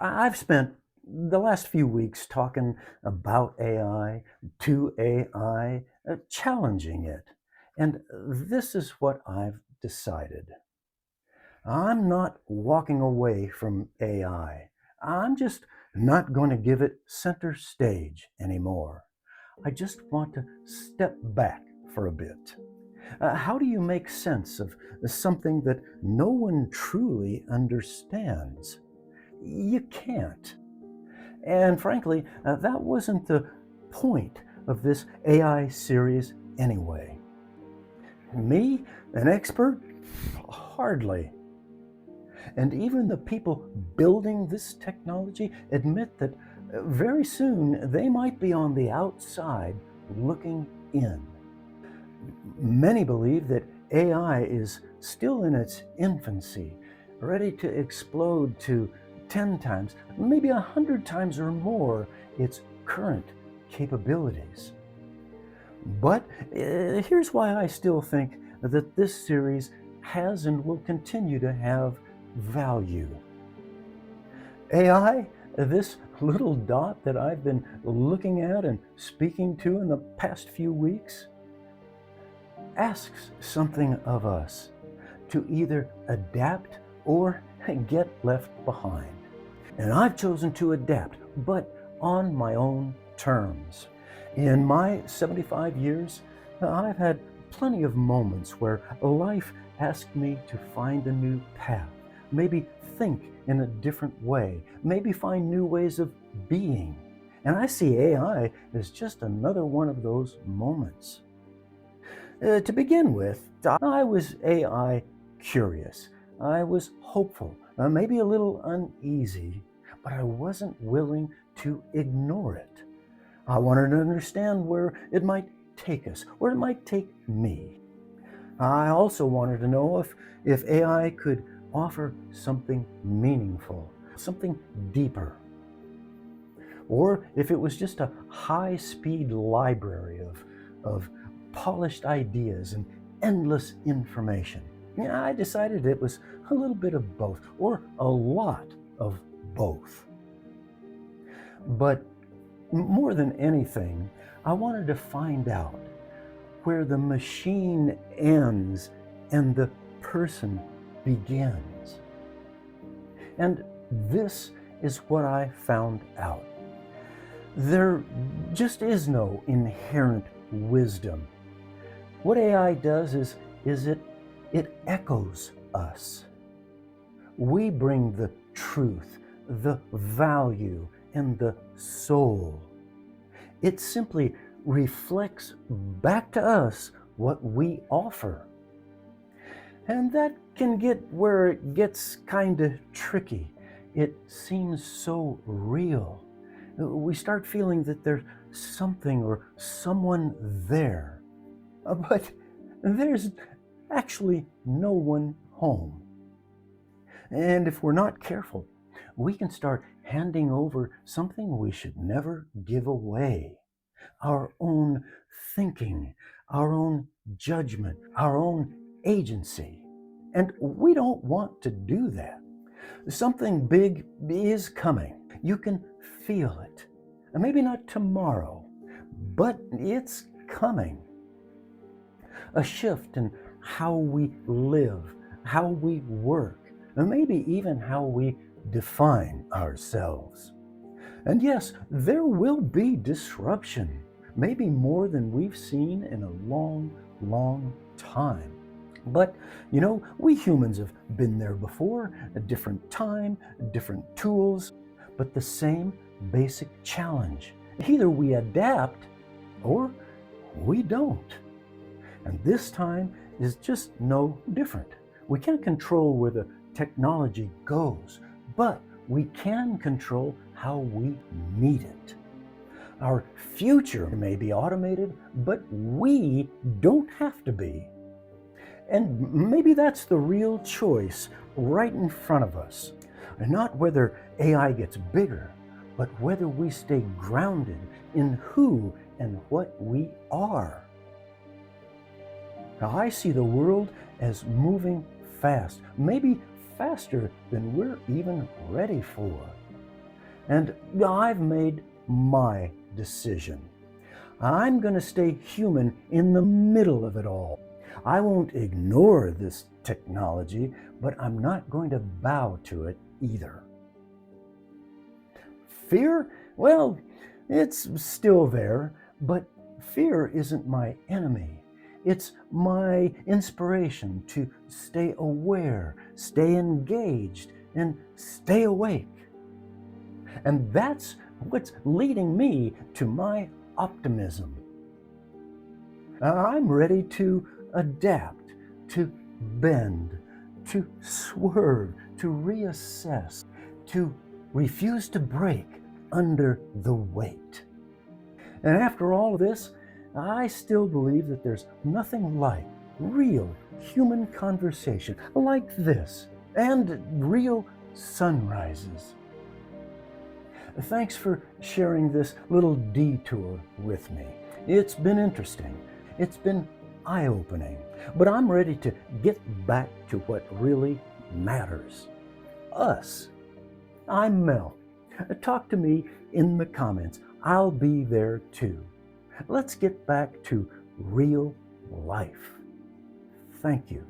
I've spent the last few weeks talking about AI, to AI, challenging it. And this is what I've decided. I'm not walking away from AI. I'm just not going to give it center stage anymore. I just want to step back for a bit. How do you make sense of something that no one truly understands? You can't. And frankly, that wasn't the point of this AI series anyway. Me, an expert? Hardly. And even the people building this technology admit that very soon they might be on the outside looking in. Many believe that AI is still in its infancy, ready to explode to 10 times, maybe 100 times or more its current capabilities. But here's why I still think that this series has and will continue to have value. AI, this little dot that I've been looking at and speaking to in the past few weeks, asks something of us to either adapt or get left behind. And I've chosen to adapt, but on my own terms. In my 75 years, I've had plenty of moments where life asked me to find a new path, maybe think in a different way, maybe find new ways of being. And I see AI as just another one of those moments. To begin with, I was AI curious. I was hopeful, maybe a little uneasy, but I wasn't willing to ignore it. I wanted to understand where it might take us, where it might take me. I also wanted to know if AI could offer something meaningful, something deeper, or if it was just a high-speed library of polished ideas and endless information. I decided it was a little bit of both, or a lot of both. But more than anything, I wanted to find out where the machine ends and the person begins. And this is what I found out. There just is no inherent wisdom. What AI does is it echoes us. We bring the truth, the value, and the soul. It simply reflects back to us what we offer. And that can get where it gets kind of tricky. It seems so real. We start feeling that there's something or someone there. But there's actually no one home. And if we're not careful, we can start handing over something we should never give away. Our own thinking, our own judgment, our own agency. And we don't want to do that. Something big is coming. You can feel it. And maybe not tomorrow, but it's coming. A shift in how we live, how we work, and maybe even how we define ourselves. And yes, there will be disruption, maybe more than we've seen in a long, long time. But, we humans have been there before, a different time, different tools, but the same basic challenge. Either we adapt or we don't. And this time is just no different. We can't control where the technology goes, but we can control how we meet it. Our future may be automated, but we don't have to be. And maybe that's the real choice right in front of us. Not whether AI gets bigger, but whether we stay grounded in who and what we are. Now, I see the world as moving fast, maybe faster than we're even ready for. And I've made my decision. I'm going to stay human in the middle of it all. I won't ignore this technology, but I'm not going to bow to it either. Fear? Well, it's still there, but fear isn't my enemy. It's my inspiration to stay aware, stay engaged, and stay awake. And that's what's leading me to my optimism. I'm ready to adapt, to bend, to swerve, to reassess, to refuse to break under the weight. And after all of this, I still believe that there's nothing like real human conversation like this and real sunrises. Thanks for sharing this little detour with me. It's been interesting. It's been eye-opening. But I'm ready to get back to what really matters. Us. I'm Mel. Talk to me in the comments. I'll be there too. Let's get back to real life. Thank you.